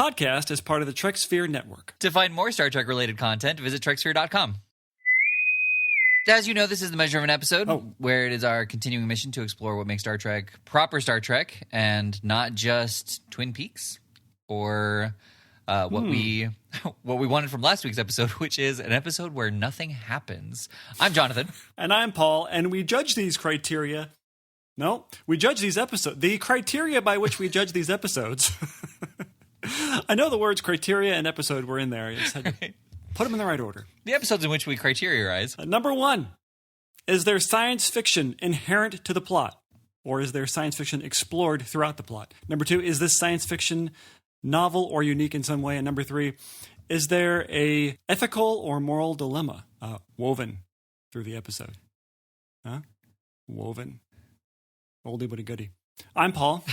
podcast is part of the Treksphere Network. To find more Star Trek-related content, visit Treksphere.com. As you know, this is The Measure of an Episode, where it is our continuing mission to explore what makes Star Trek proper Star Trek, and not just Twin Peaks or what we wanted from last week's episode, which is an episode where nothing happens. I'm Jonathan. And I'm Paul, and we judge these criteria. No, we judge these episodes. The criteria by which we judge these episodes. I know the words criteria and episode were in there. I just had to put them in the right order. The episodes in which we criteriarize. Number 1, is there science fiction inherent to the plot? Or is there science fiction explored throughout the plot? Number 2, is this science fiction novel or unique in some way? And number 3, is there a ethical or moral dilemma woven through the episode? Woven. Oldie but a goodie. I'm Paul.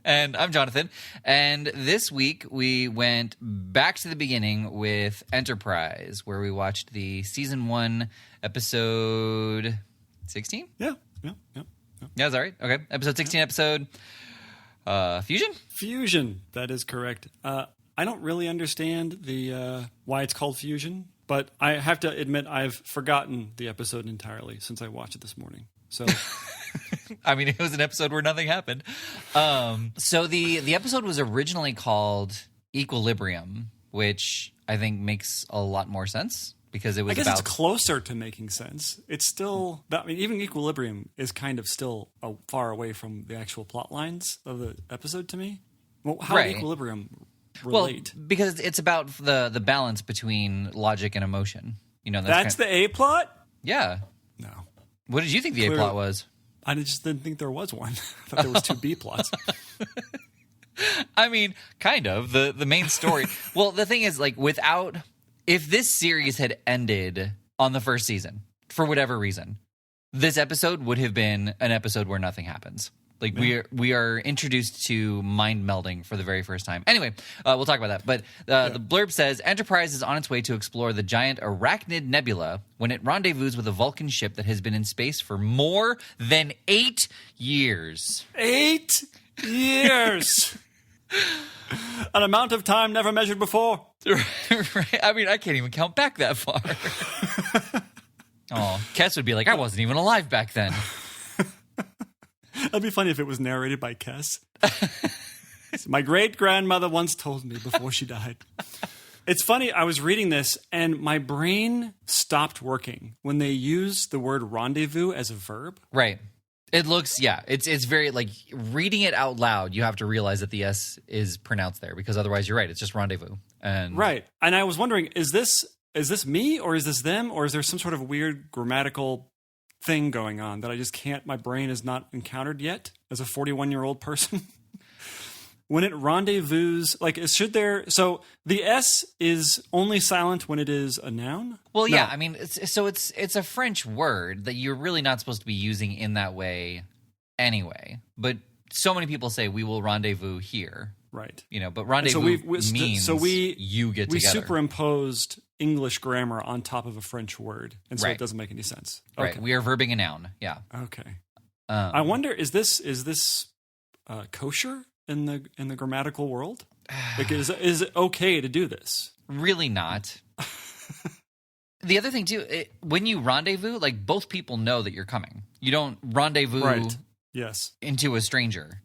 And I'm Jonathan. And this week we went back to the beginning with Enterprise, where we watched the season 1 episode 16? Yeah, that's all right. Okay. Episode 16 episode Fusion? Fusion. That is correct. I don't really understand the why it's called Fusion, but I have to admit I've forgotten the episode entirely since I watched it this morning. So, I mean, it was an episode where nothing happened. So the episode was originally called Equilibrium, which I think makes a lot more sense because it was. I guess it's closer to making sense. It's still. I mean, even Equilibrium is kind of still far away from the actual plot lines of the episode to me. Well, how did Equilibrium relate? Well, because it's about the balance between logic and emotion. You know, that's the A plot. Yeah. No. What did you think the A plot was? I just didn't think there was one. I thought there was 2 B plots. I mean, kind of. The main story. Well, the thing is, like, if this series had ended on the first season, for whatever reason, this episode would have been an episode where nothing happens. Like, we are introduced to mind melding for the very first time. Anyway, we'll talk about that. But the blurb says, Enterprise is on its way to explore the giant Arachnid Nebula when it rendezvous with a Vulcan ship that has been in space for more than 8 years. 8 years! An amount of time never measured before. Right? I mean, I can't even count back that far. Oh, Kes would be like, I wasn't even alive back then. That'd be funny if it was narrated by Kes. My great-grandmother once told me before she died. It's funny, I was reading this, and my brain stopped working when they used the word rendezvous as a verb. Right. It looks, it's very, like, reading it out loud, you have to realize that the S is pronounced there, because otherwise you're right, it's just rendezvous. Right. And I was wondering, is this me, or is this them, or is there some sort of weird grammatical thing going on that I just can't, my brain has not encountered yet as a 41-year-old person? When it rendezvous, like, so the S is only silent when it is a noun? Well, yeah, I mean, it's a French word that you're really not supposed to be using in that way anyway. But so many people say we will rendezvous here. Right. You know, but rendezvous means you get together. We superimposed English grammar on top of a French word, and so it doesn't make any sense. Okay. Right. We are verbing a noun. Yeah. Okay. I wonder, is this kosher in the grammatical world? Like, is it okay to do this? Really not. The other thing too, when you rendezvous, like, both people know that you're coming. You don't rendezvous into a stranger.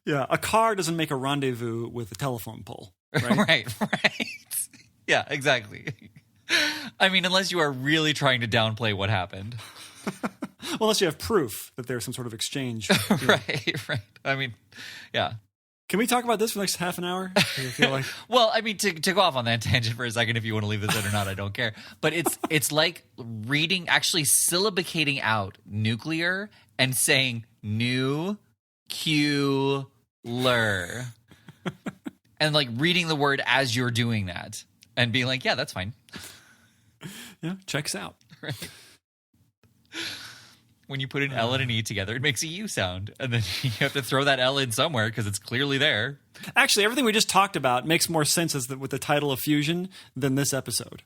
Yeah, a car doesn't make a rendezvous with a telephone pole, right? right. Yeah, exactly. I mean, unless you are really trying to downplay what happened. Well, unless you have proof that there's some sort of exchange. Right. I mean, yeah. Can we talk about this for the next half an hour? I feel like... Well, I mean, to go off on that tangent for a second, if you want to leave this in or not, I don't care. But it's like reading, actually syllabicating out nuclear and saying nuclear. And like reading the word as you're doing that and being like, yeah, that's fine. Yeah, checks out. Right. When you put an L and an E together, it makes a U sound. And then you have to throw that L in somewhere because it's clearly there. Actually, everything we just talked about makes more sense with the title of Fusion than this episode.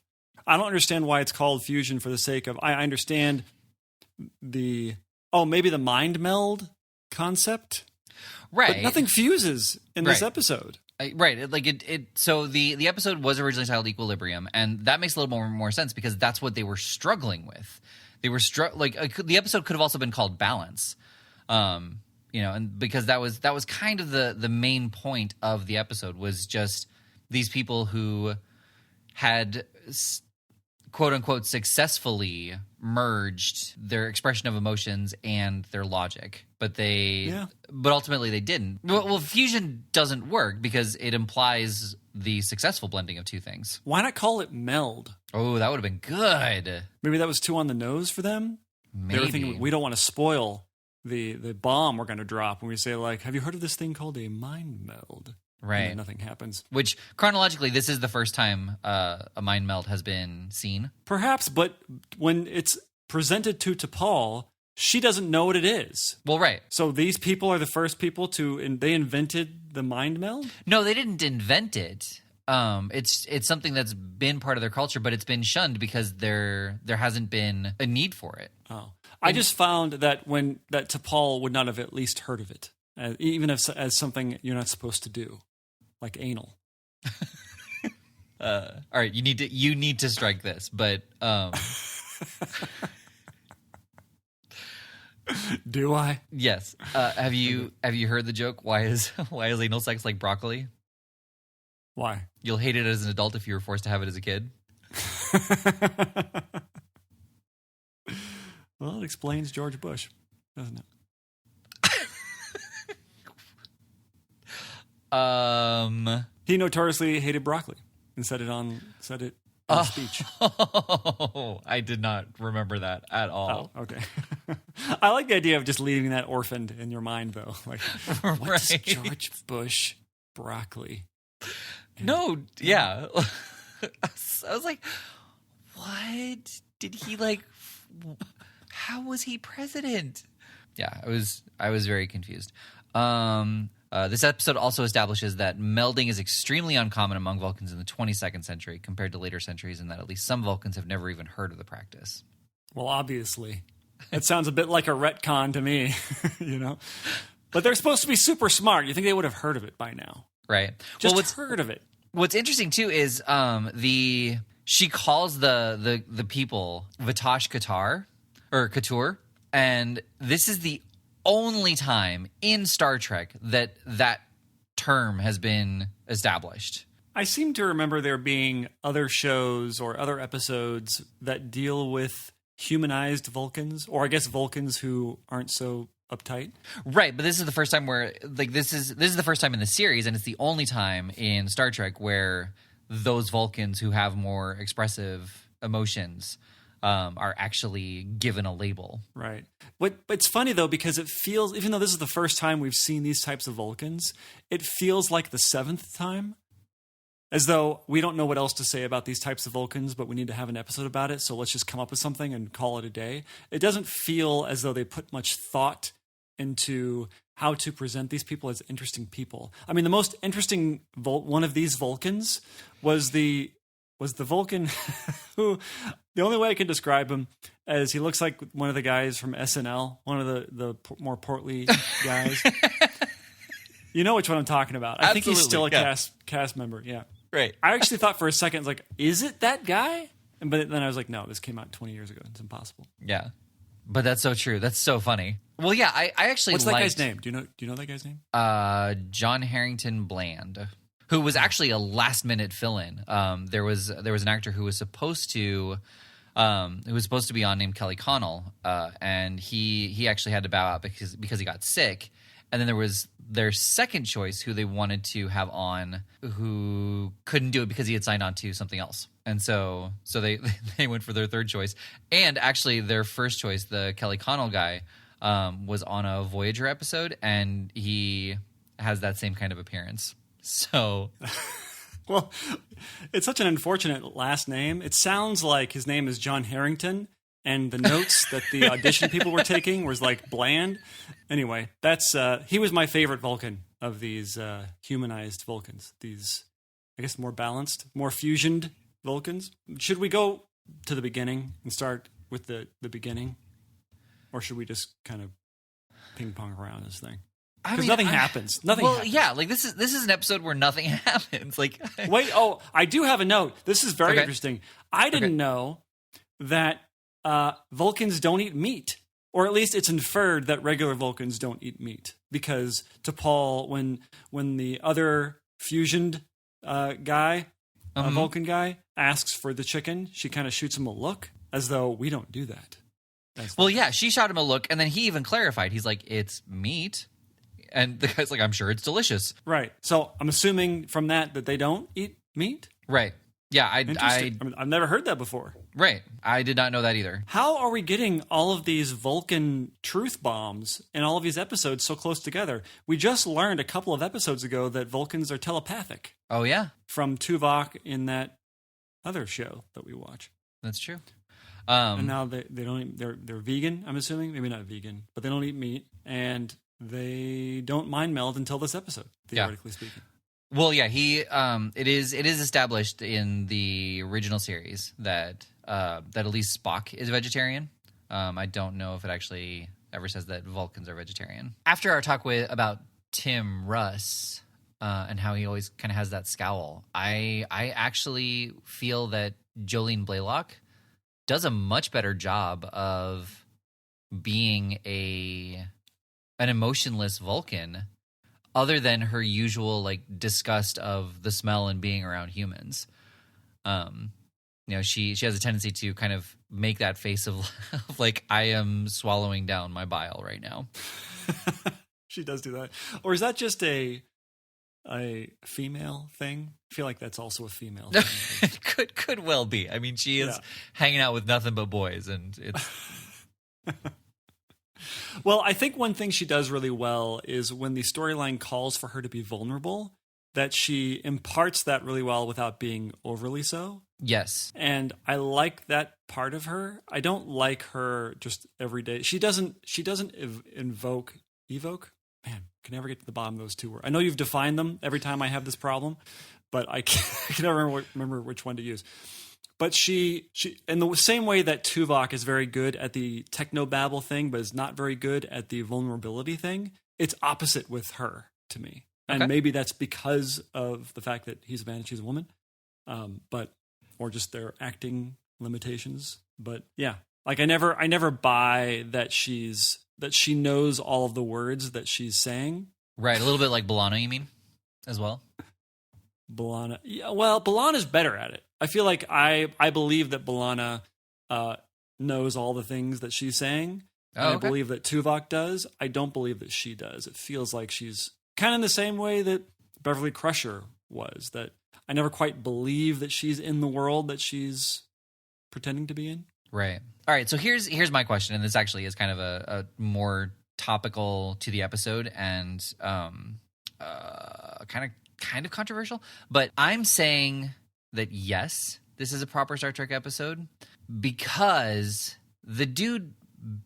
I don't understand why it's called Fusion for the sake of... I understand maybe the mind meld concept. Right. But nothing fuses in this episode. Right. So the episode was originally titled Equilibrium, and that makes a little more sense because that's what they were struggling with. They were the episode could have also been called Balance. And because that was kind of the main point of the episode was just these people who had quote unquote successfully merged their expression of emotions and their logic, but ultimately they didn't. Well, fusion doesn't work because it implies the successful blending of two things. Why not call it meld? Oh, that would have been good. Maybe that was too on the nose for them. Maybe. They were thinking we don't want to spoil the bomb we're going to drop when we say, like, have you heard of this thing called a mind meld? Right. And then nothing happens. Which, chronologically, this is the first time a mind meld has been seen. Perhaps, but when it's presented to T'Pol, she doesn't know what it is. Well, right. So these people are the first people they invented the mind meld? No, they didn't invent it. It's something that's been part of their culture, but it's been shunned because there hasn't been a need for it. Oh. I just found that T'Pol would not have at least heard of it, even as something you're not supposed to do, like anal. All right, you need to strike this, but do I? Yes. Have you heard the joke? Why is anal sex like broccoli? Why? You'll hate it as an adult if you were forced to have it as a kid. Well, it explains George Bush, doesn't it? He notoriously hated broccoli and said it in speech. Oh, I did not remember that at all. Oh, okay. I like the idea of just leaving that orphaned in your mind, though. Like, what's George Bush broccoli? No, yeah. I was like, what? Did he like... How was he president? Yeah, I was very confused. This episode also establishes that melding is extremely uncommon among Vulcans in the 22nd century compared to later centuries, and that at least some Vulcans have never even heard of the practice. Well, obviously. That sounds a bit like a retcon to me, But they're supposed to be super smart. You think they would have heard of it by now. Right. Just heard of it. What's interesting, too, is she calls the people Vatosh Couture, and this is the only time in Star Trek that term has been established. I seem to remember there being other shows or other episodes that deal with humanized Vulcans, or I guess Vulcans who aren't so uptight. Right, but this is the first time where this is the first time in the series, and it's the only time in Star Trek where those Vulcans who have more expressive emotions are actually given a label. Right. But it's funny, though, because it feels, even though this is the first time we've seen these types of Vulcans, it feels like the seventh time. As though we don't know what else to say about these types of Vulcans, but we need to have an episode about it, so let's just come up with something and call it a day. It doesn't feel as though they put much thought into how to present these people as interesting people. I mean, the most interesting one of these Vulcans was the Vulcan who, the only way I can describe him as he looks like one of the guys from SNL, one of the more portly guys. You know which one I'm talking about. I think he's still a cast member. Yeah. Right. I actually thought for a second, like, is it that guy? But then I was like, no, this came out 20 years ago. It's impossible. Yeah. But that's so true. That's so funny. Well, yeah, I actually What's that guy's name? Do you know that guy's name? John Harrington Bland, who was actually a last-minute fill-in. There was an actor who was supposed to be on named Kelly Connell, and he actually had to bow out because he got sick. And then there was their second choice, who they wanted to have on, who couldn't do it because he had signed on to something else. And so they went for their third choice. And actually, their first choice, the Kelly Connell guy, was on a Voyager episode, and he has that same kind of appearance. So, well, it's such an unfortunate last name. It sounds like his name is John Harrington, and the notes that the audition people were taking was like Bland. Anyway, he was my favorite Vulcan of these humanized Vulcans. These, I guess, more balanced, more fusioned Vulcans. Should we go to the beginning and start with the beginning? Or should we just kind of ping pong around this thing? Because nothing happens. Nothing happens. Yeah, like this is an episode where nothing happens. Like, wait, I do have a note. This is very interesting. I didn't know that Vulcans don't eat meat, or at least it's inferred that regular Vulcans don't eat meat. Because T'Pol, when the other fusioned guy, Vulcan guy, asks for the chicken, she kind of shoots him a look as though we don't do that. Well, yeah, she shot him a look, and then he even clarified. He's like, "It's meat." And the guy's like, I'm sure it's delicious. Right. So I'm assuming from that they don't eat meat? Right. Yeah. I've never heard that before. Right. I did not know that either. How are we getting all of these Vulcan truth bombs in all of these episodes so close together? We just learned a couple of episodes ago that Vulcans are telepathic. Oh, yeah. From Tuvok in that other show that we watch. That's true. And now they don't eat, they're vegan, I'm assuming. Maybe not vegan, but they don't eat meat. And they don't mind meld until this episode, theoretically speaking. Well, yeah, it is established in the original series that at least Spock is vegetarian. I don't know if it actually ever says that Vulcans are vegetarian. After our talk about Tim Russ and how he always kind of has that scowl, I actually feel that Jolene Blaylock does a much better job of being an emotionless Vulcan, other than her usual like disgust of the smell and being around humans. She has a tendency to kind of make that face of like, I am swallowing down my bile right now. She does do that. Or is that just a female thing? I feel like that's also a female thing. could well be. I mean, she is hanging out with nothing but boys, and it's Well, I think one thing she does really well is when the storyline calls for her to be vulnerable, that she imparts that really well without being overly so. Yes. And I like that part of her. I don't like her just every day. She doesn't evoke. Man, can never get to the bottom of those two words. I know you've defined them every time I have this problem, but I can never remember which one to use. But she, in the same way that Tuvok is very good at the technobabble thing, but is not very good at the vulnerability thing, it's opposite with her to me. And maybe that's because of the fact that he's a man and she's a woman, or just their acting limitations. But yeah, like I never buy that she knows all of the words that she's saying. Right, a little bit like B'Elanna, you mean, as well? B'Elanna, yeah. Well, B'Elanna's better at it. I feel like I believe that B'Elanna knows all the things that she's saying. And I believe that Tuvok does. I don't believe that she does. It feels like she's kind of in the same way that Beverly Crusher was. That I never quite believe that she's in the world that she's pretending to be in. Right. All right. So here's my question, and this actually is kind of a more topical to the episode and kind of controversial. But I'm saying that yes, this is a proper Star Trek episode because the dude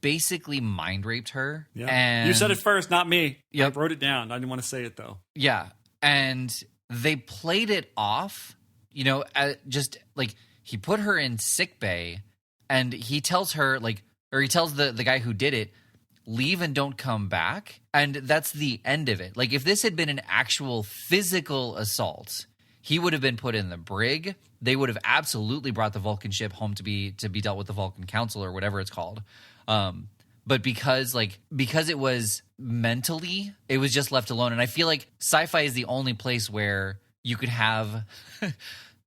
basically mind raped her. Yeah. And you said it first, not me. Yep. I wrote it down. I didn't want to say it though. Yeah. And they played it off, just like he put her in sickbay and he tells her he tells the guy who did it, leave and don't come back. And that's the end of it. Like if this had been an actual physical assault, he would have been put in the brig. They would have absolutely brought the Vulcan ship home to be dealt with the Vulcan Council or whatever it's called. But because it was mentally, it was just left alone. And I feel like sci-fi is the only place where you could have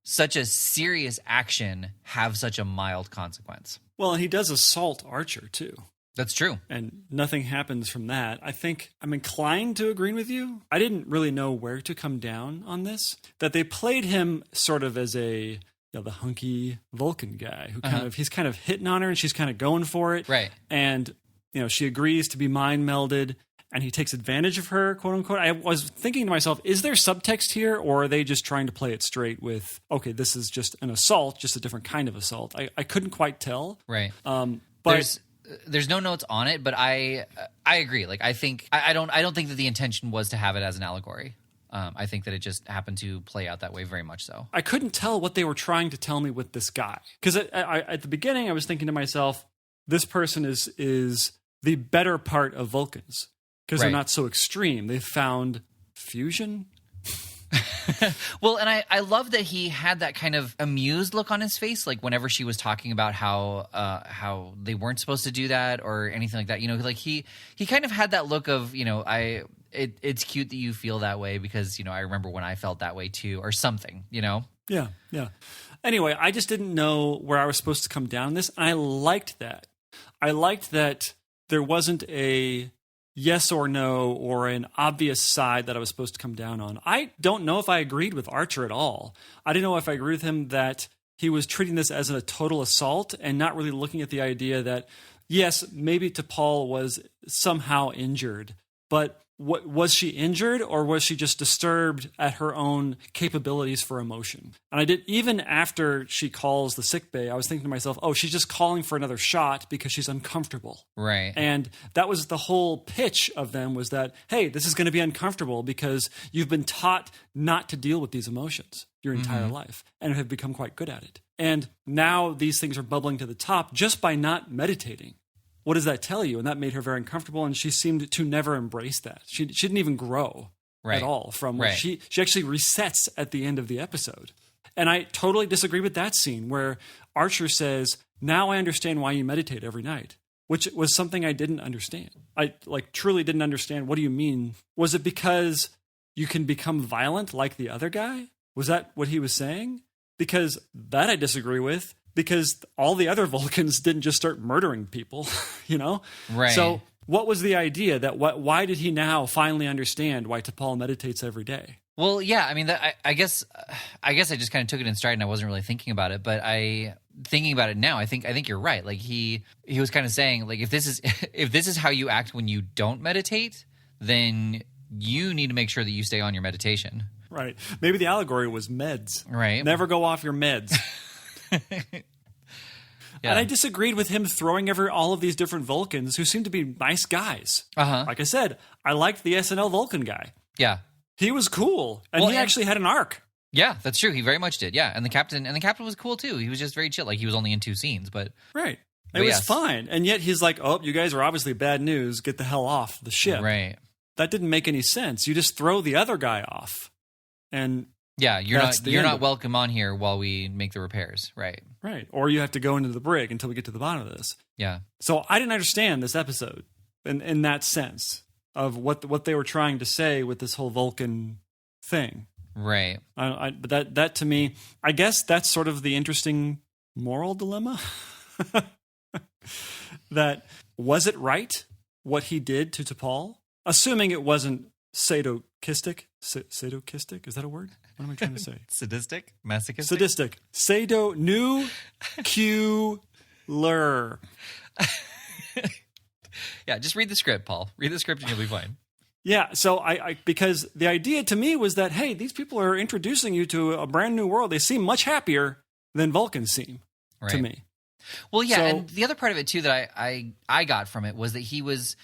such a serious action have such a mild consequence. Well, and he does assault Archer too. That's true. And nothing happens from that. I think I'm inclined to agree with you. I didn't really know where to come down on this. That they played him sort of as the hunky Vulcan guy who he's kind of hitting on her and she's kind of going for it. Right. And, she agrees to be mind melded and he takes advantage of her, quote unquote. I was thinking to myself, is there subtext here or are they just trying to play it straight with, okay, this is just an assault, just a different kind of assault? I couldn't quite tell. Right. But there's no notes on it, but I agree. Like I don't think that the intention was to have it as an allegory. I think that it just happened to play out that way, very much so. I couldn't tell what they were trying to tell me with this guy because at the beginning I was thinking to myself, this person is the better part of Vulcans. because they're not so extreme. They've found fusion. Well, and I love that he had that kind of amused look on his face, like whenever she was talking about how they weren't supposed to do that or anything like that. You know, like he kind of had that look of, you know, it's cute that you feel that way because, you know, I remember when I felt that way too, or something, you know? Yeah, yeah. Anyway, I just didn't know where I was supposed to come down on this, and I liked that. I liked that there wasn't a yes or no or an obvious side that I was supposed to come down on. I don't know if I agreed with Archer at all. I didn't know if I agreed with him that he was treating this as a total assault and not really looking at the idea that, yes, maybe T'Pol was somehow injured, but was she injured or was she just disturbed at her own capabilities for emotion? And I did, even after she calls the sick bay, I was thinking to myself, oh, she's just calling for another shot because she's uncomfortable. Right. And that was the whole pitch of them, was that, hey, this is going to be uncomfortable because you've been taught not to deal with these emotions your entire life and have become quite good at it. And now these things are bubbling to the top just by not meditating. What does that tell you? And that made her very uncomfortable, and she seemed to never embrace that. She didn't even grow at all from what she actually resets at the end of the episode. And I totally disagree with that scene where Archer says, now I understand why you meditate every night, which was something I didn't understand. I truly didn't understand. What do you mean? Was it because you can become violent like the other guy? Was that what he was saying? Because that I disagree with. Because all the other Vulcans didn't just start murdering people, you know? Right. So what was the idea? Why did he now finally understand why T'Pol meditates every day? Well, yeah, I mean, I guess I just kind of took it in stride and I wasn't really thinking about it. But thinking about it now, I think you're right. Like he was kind of saying, like, if this is how you act when you don't meditate, then you need to make sure that you stay on your meditation. Right. Maybe the allegory was meds. Right. Never go off your meds. Yeah. And I disagreed with him throwing all of these different Vulcans who seemed to be nice guys. Like I said, I liked the SNL Vulcan guy. Yeah. He was cool. And he actually had an arc. Yeah, that's true. He very much did. Yeah. And the captain was cool too. He was just very chill. Like he was only in 2 scenes, but right. It was fine. And yet he's like, oh, you guys are obviously bad news. Get the hell off the ship. Right. That didn't make any sense. You just throw the other guy off. And yeah, you're not welcome on here while we make the repairs, right? Right. Or you have to go into the brig until we get to the bottom of this. Yeah. So I didn't understand this episode in that sense of what they were trying to say with this whole Vulcan thing. Right. But that to me, I guess that's sort of the interesting moral dilemma. That was it right what he did to T'Pol? Assuming it wasn't sadokistic. Sadokistic? Is that a word? What am I trying to say? Sadistic? Masochistic? Sadistic. Nuclear. Yeah, just read the script, Paul. Read the script and you'll be fine. Yeah, so I because the idea to me was that, hey, these people are introducing you to a brand new world. They seem much happier than Vulcans seem to me. Well, yeah, and the other part of it too that I got from it was that he was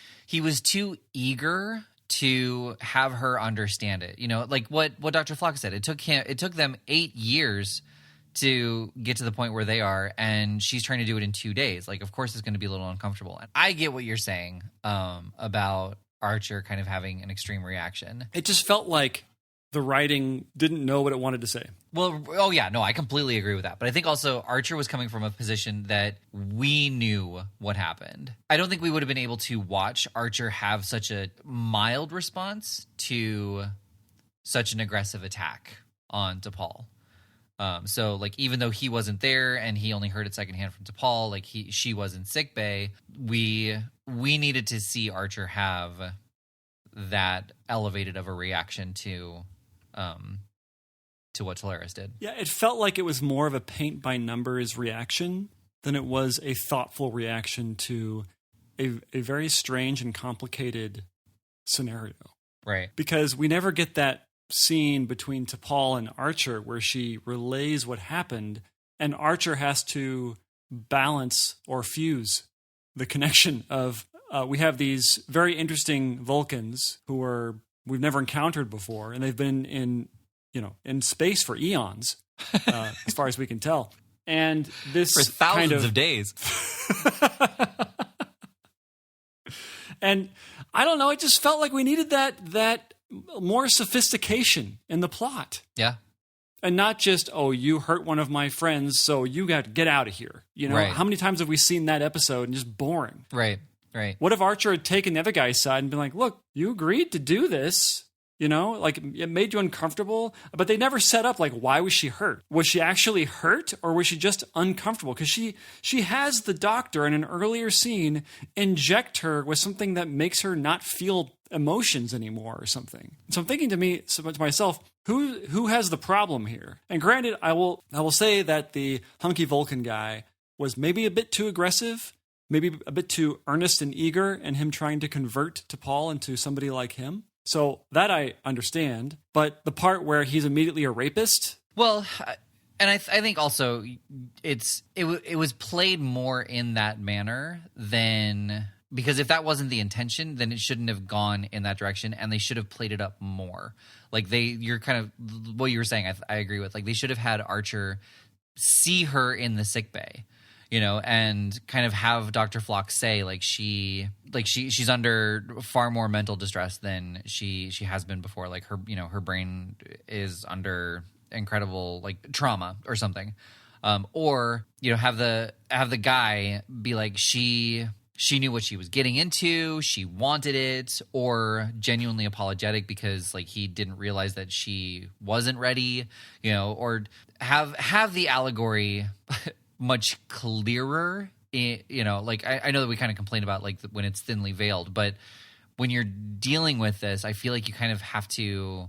too eager to have her understand it. You know, like what Dr. Flock said. It took them 8 years to get to the point where they are, and she's trying to do it in 2 days. Like, of course, it's going to be a little uncomfortable. And I get what you're saying about Archer kind of having an extreme reaction. It just felt like the writing didn't know what it wanted to say. Well, oh yeah, no, I completely agree with that. But I think also Archer was coming from a position that we knew what happened. I don't think we would have been able to watch Archer have such a mild response to such an aggressive attack on T'Pol. So, like, even though he wasn't there and he only heard it secondhand from T'Pol, like she was in sickbay, we needed to see Archer have that elevated of a reaction to what Talaris did. Yeah, it felt like it was more of a paint by numbers reaction than it was a thoughtful reaction to a very strange and complicated scenario. Right. Because we never get that scene between T'Pol and Archer where she relays what happened and Archer has to balance or fuse the connection of we have these very interesting Vulcans who we've never encountered before, and they've been in space for eons, as far as we can tell. And this for thousands of days. And I don't know. It just felt like we needed that more sophistication in the plot. Yeah. And not just, oh, you hurt one of my friends, so you got to get out of here. You know, Right. How many times have we seen that episode and just boring? Right. What if Archer had taken the other guy's side and been like, look, you agreed to do this. You know, like it made you uncomfortable, but they never set up like, why was she hurt? Was she actually hurt or was she just uncomfortable? Because she has the doctor in an earlier scene inject her with something that makes her not feel emotions anymore or something. So I'm thinking to myself, who has the problem here? And granted, I will say that the hunky Vulcan guy was maybe a bit too aggressive, maybe a bit too earnest and eager in him trying to convert to Paul into somebody like him. So that I understand, but the part where he's immediately a rapist. Well, and I think also it was played more in that manner than, because if that wasn't the intention, then it shouldn't have gone in that direction, and they should have played it up more. Like you're kind of what you were saying. I agree with. Like they should have had Archer see her in the sickbay, you know, and kind of have Dr. Flock say she's under far more mental distress than she has been before. Like her brain is under incredible like trauma or something. Or, you know, have the guy be like, she knew what she was getting into, she wanted it, or genuinely apologetic because like he didn't realize that she wasn't ready, you know, or have the allegory much clearer. You know, like I know that we kind of complain about like when it's thinly veiled, but when you're dealing with this, I feel like you kind of have to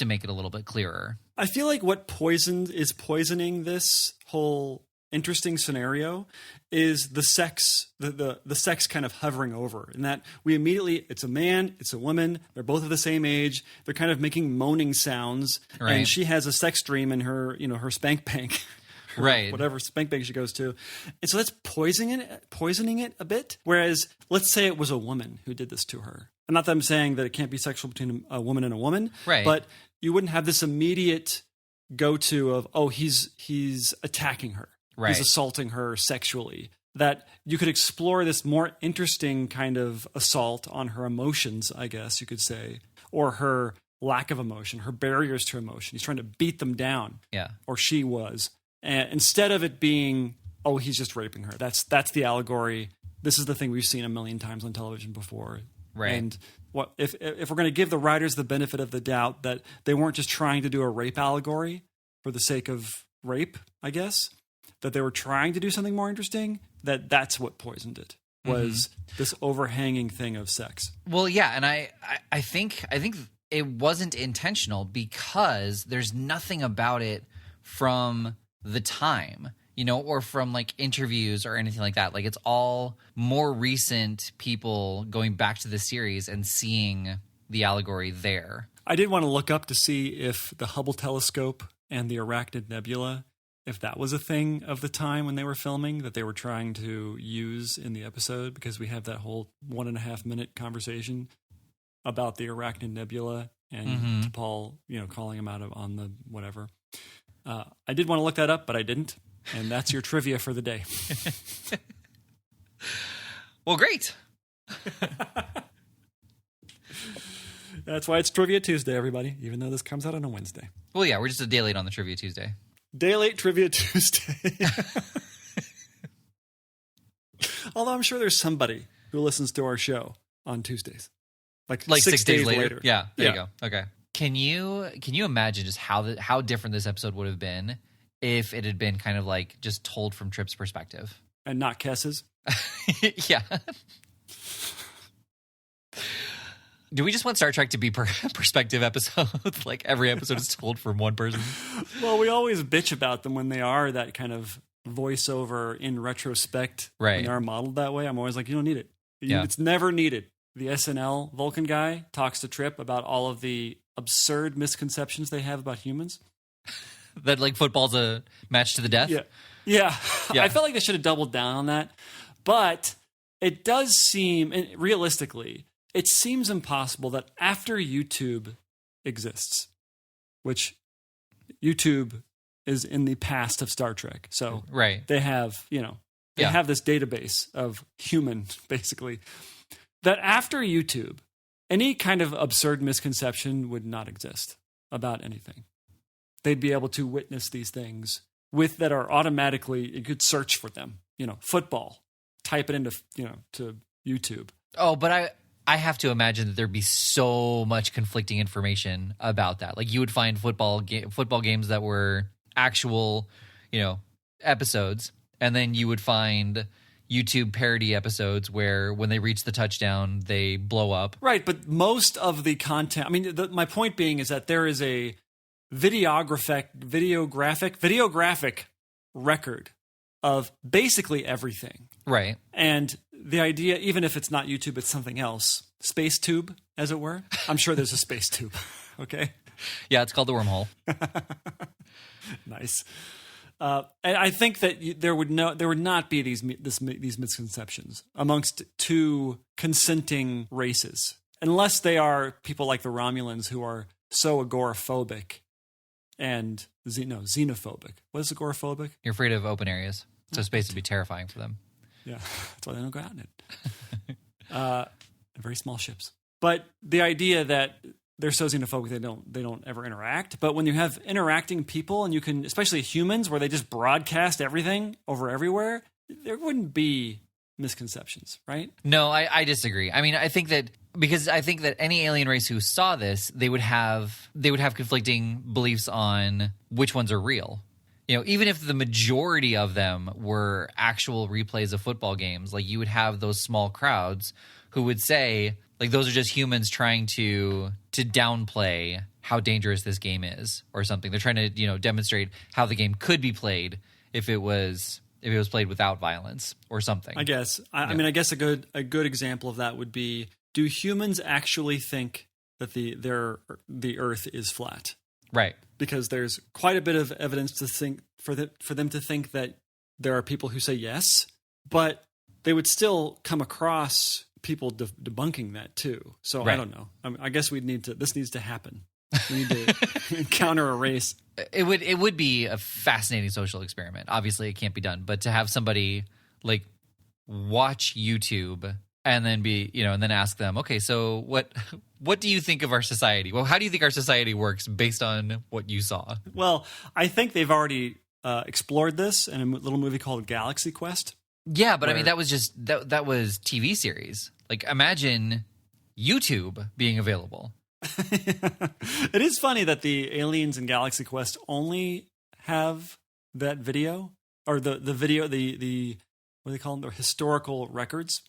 make it a little bit clearer. I feel like what poisoning this whole interesting scenario is the sex, the sex kind of hovering over, and that we immediately, it's a man, it's a woman, they're both of the same age, they're kind of making moaning sounds, right. And she has a sex dream in her, you know, her spank bank. Right. Whatever spank bank she goes to. And so that's poisoning it a bit. Whereas let's say it was a woman who did this to her. And not that I'm saying that it can't be sexual between a woman and a woman. Right. But you wouldn't have this immediate go-to of, oh, he's attacking her. Right. He's assaulting her sexually. That you could explore this more interesting kind of assault on her emotions, I guess you could say. Or her lack of emotion, her barriers to emotion. He's trying to beat them down. Yeah. Or she was. And instead of it being, oh, he's just raping her. That's the allegory. This is the thing we've seen a million times on television before. Right. And what if we're going to give the writers the benefit of the doubt that they weren't just trying to do a rape allegory for the sake of rape, I guess, that they were trying to do something more interesting, that's what poisoned it, was this overhanging thing of sex. Well, yeah, and I think it wasn't intentional because there's nothing about it from the time, you know, or from like interviews or anything like that. Like it's all more recent people going back to the series and seeing the allegory there. I did want to look up to see if the Hubble telescope and the Arachnid Nebula, if that was a thing of the time when they were filming that they were trying to use in the episode, because we have that whole 1.5 minute conversation about the Arachnid Nebula and Paul, you know, calling him out on the whatever. I did want to look that up, but I didn't. And that's your trivia for the day. Well, great. That's why it's Trivia Tuesday, everybody, even though this comes out on a Wednesday. Well, yeah, we're just a day late on the Trivia Tuesday. Day late Trivia Tuesday. Although I'm sure there's somebody who listens to our show on Tuesdays. Like 6 days later. Yeah, there you go. Okay. Can you imagine just how different this episode would have been if it had been kind of like just told from Trip's perspective? And not Kess's? Yeah. Do we just want Star Trek to be perspective episodes? Like every episode is told from one person? Well, we always bitch about them when they are that kind of voiceover in retrospect. Right. When they are modeled that way. I'm always like, you don't need it. Yeah. It's never needed. The SNL Vulcan guy talks to Trip about all of the absurd misconceptions they have about humans. That like football's a match to the death? Yeah. I felt like they should have doubled down on that. But it does seem, and realistically, it seems impossible that after YouTube exists, which YouTube is in the past of Star Trek. So right. They have, they have this database of human, basically. that after YouTube, any kind of absurd misconception would not exist about anything. They'd be able to witness these things that are automatically, you could search for them. Football, type it into, to YouTube. Oh, but I have to imagine that there'd be so much conflicting information about that. Like you would find football games that were actual, episodes, and then you would find YouTube parody episodes where when they reach the touchdown, they blow up. Right, but most of the content, my point being is that there is a videographic record of basically everything. Right. And the idea, even if it's not YouTube, it's something else. Space tube, as it were. I'm sure there's a space tube. Okay. Yeah, it's called the wormhole. Nice. And I think that there would not be these misconceptions amongst two consenting races, unless they are people like the Romulans who are so agoraphobic and xenophobic. What is agoraphobic? You're afraid of open areas, so space would be terrifying for them. Yeah, that's why they don't go out in it. Very small ships. But the idea that they're so xenophobic they don't ever interact. But when you have interacting people, and you can, especially humans, where they just broadcast everything over everywhere, there wouldn't be misconceptions, right? No, I disagree. I think that any alien race who saw this, they would have conflicting beliefs on which ones are real. Even if the majority of them were actual replays of football games, like you would have those small crowds who would say, like, those are just humans trying to downplay how dangerous this game is or something. They're trying to, demonstrate how the game could be played if it was played without violence or something. I guess. I guess a good example of that would be, do humans actually think that the Earth is flat? Right. Because there's quite a bit of evidence to think for them to think that there are people who say yes, but they would still come across people debunking that too. So right. I don't know. I guess this needs to happen. We need to encounter a race. It would be a fascinating social experiment. Obviously, it can't be done, but to have somebody like watch YouTube and then and then ask them, okay, so what do you think of our society? Well, how do you think our society works based on what you saw? Well, I think they've already explored this in a little movie called Galaxy Quest. Yeah, but that was just that was TV series. Like, imagine YouTube being available. It is funny that the aliens in Galaxy Quest only have that video, or the video, the what do they call them? The historical records.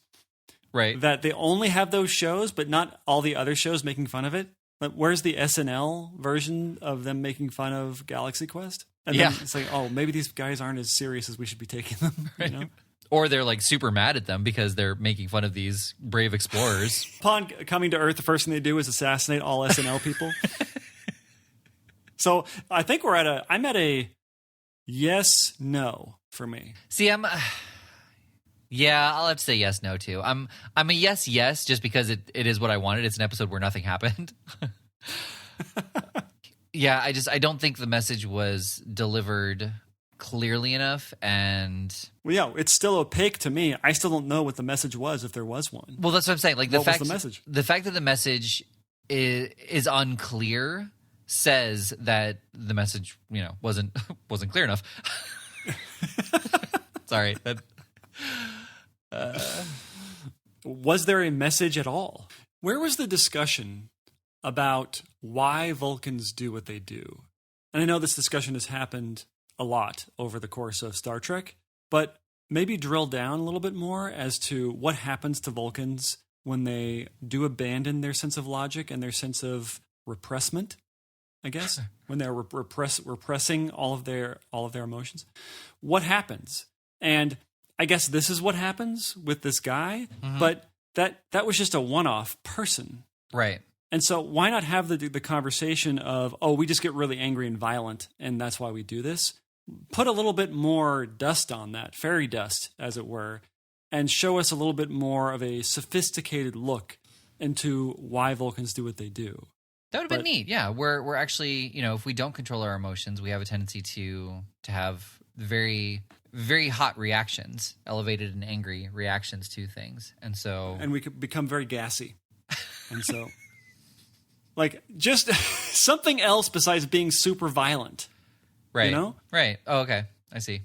Right. That they only have those shows, but not all the other shows making fun of it. Like, where's the SNL version of them making fun of Galaxy Quest? And then it's like, oh, maybe these guys aren't as serious as we should be taking them. Right. Or they're like super mad at them because they're making fun of these brave explorers. Upon coming to Earth, the first thing they do is assassinate all SNL people. So I think I'm at a yes, no for me. See, I'll have to say yes, no too. I'm a yes, just because it is what I wanted. It's an episode where nothing happened. Yeah, I don't think the message was delivered clearly enough, and it's still opaque to me. I still don't know what the message was, if there was one. Well, that's what I'm saying. Like, what was the message? The fact that the message is unclear says that the message, wasn't clear enough. Sorry. Was there a message at all? Where was the discussion about why Vulcans do what they do? And I know this discussion has happened a lot over the course of Star Trek, but maybe drill down a little bit more as to what happens to Vulcans when they do abandon their sense of logic and their sense of repressment, I guess, when they're repressing all of their emotions. What happens? And I guess this is what happens with this guy, but that was just a one-off person. Right. And so why not have the conversation of, oh, we just get really angry and violent, and that's why we do this? Put a little bit more dust on that, fairy dust, as it were, and show us a little bit more of a sophisticated look into why Vulcans do what they do. That would have been neat. Yeah, we're actually, if we don't control our emotions, we have a tendency to have very very hot reactions, elevated and angry reactions to things. And so... And we could become very gassy. And so... like, just something else besides being super violent. Right. You know? Right. Oh, okay. I see.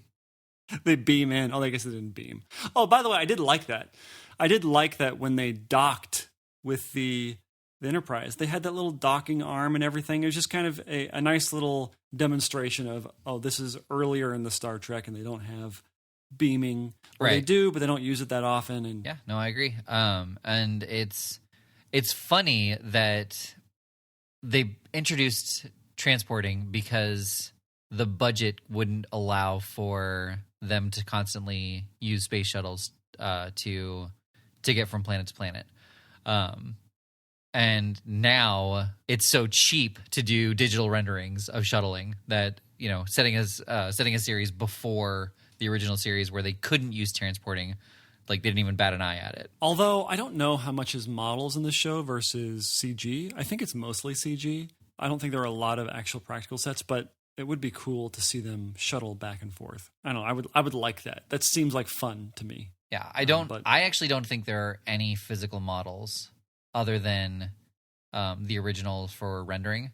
They beam in. Oh, I guess they didn't beam. Oh, by the way, I did like that. I did like that when they docked with the Enterprise. They had that little docking arm and everything. It was just kind of a nice little demonstration of, oh, this is earlier in the Star Trek and they don't have beaming. Or they do, but they don't use it that often. And yeah, no, I agree. And it's funny that they introduced transporting because the budget wouldn't allow for them to constantly use space shuttles to get from planet to planet. And now it's so cheap to do digital renderings of shuttling that, you know, setting a series before the original series where they couldn't use transporting, like they didn't even bat an eye at it. Although I don't know how much is models in the show versus CG. I think it's mostly CG. I don't think there are a lot of actual practical sets, but it would be cool to see them shuttle back and forth. I don't know. I would like that. That seems like fun to me. Yeah, I actually don't think there are any physical models other than the originals for rendering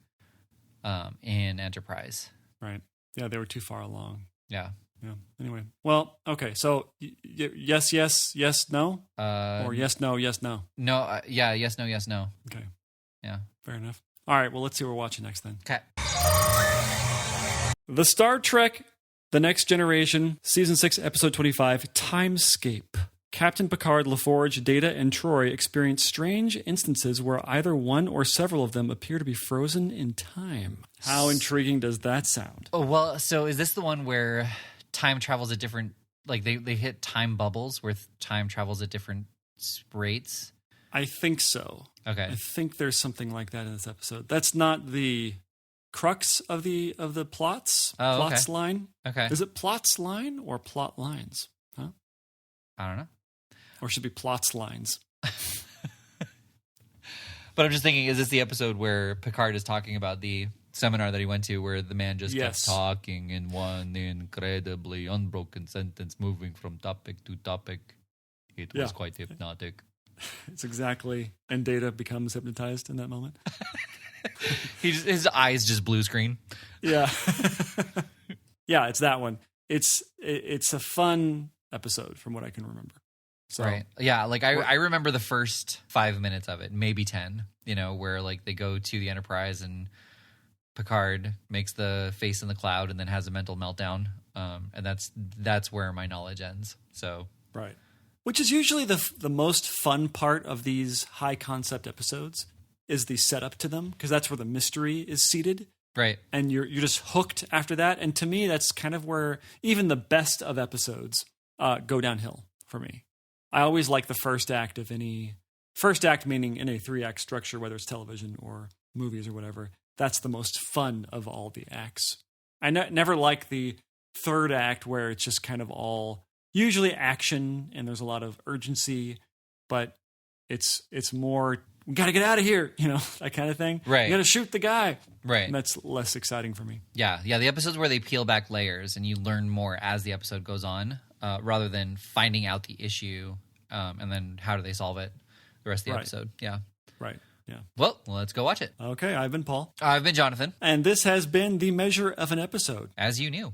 in Enterprise. Right. Yeah, they were too far along. Yeah. Yeah. Anyway. Well, okay. So yes, yes, yes, no? Or yes, no, yes, no? No, yeah, yes, no, yes, no. Okay. Yeah. Fair enough. All right, well, let's see what we're watching next then. Okay. The Star Trek The Next Generation, Season 6, Episode 25, Timescape. Captain Picard, LaForge, Data, and Troy experience strange instances where either one or several of them appear to be frozen in time. How intriguing does that sound? Oh, well, so is this the one where time travels at different... Like, they hit time bubbles where time travels at different rates? I think so. Okay. I think there's something like that in this episode. That's not the crux of the plots. Oh, plots okay. line. Okay. Is it plots line or plot lines? Huh? I don't know. Or should it be plots lines? But I'm just thinking, is this the episode where Picard is talking about the seminar that he went to where the man just kept talking in one incredibly unbroken sentence, moving from topic to topic? It was quite hypnotic. It's exactly, and Data becomes hypnotized in that moment. His eyes just blue screen. Yeah. Yeah, it's that one. It's a fun episode from what I can remember. So, right. Yeah, like I remember the first 5 minutes of it, maybe 10, you know, where like they go to the Enterprise and Picard makes the face in the cloud and then has a mental meltdown. And that's where my knowledge ends. So right. Which is usually the most fun part of these high concept episodes is the setup to them, because that's where the mystery is seated. Right. And you're just hooked after that. And to me, that's kind of where even the best of episodes go downhill for me. I always like the first act of any... First act meaning in a 3-act structure, whether it's television or movies or whatever. That's the most fun of all the acts. I never like the third act where it's just kind of all... Usually action and there's a lot of urgency, but it's more... We got to get out of here, you know, that kind of thing. Right. You got to shoot the guy. Right. And that's less exciting for me. Yeah. Yeah. The episodes where they peel back layers and you learn more as the episode goes on, rather than finding out the issue and then how do they solve it the rest of the episode. Yeah. Right. Yeah. Well, let's go watch it. Okay. I've been Paul. I've been Jonathan. And this has been The Measure of an Episode. As you knew.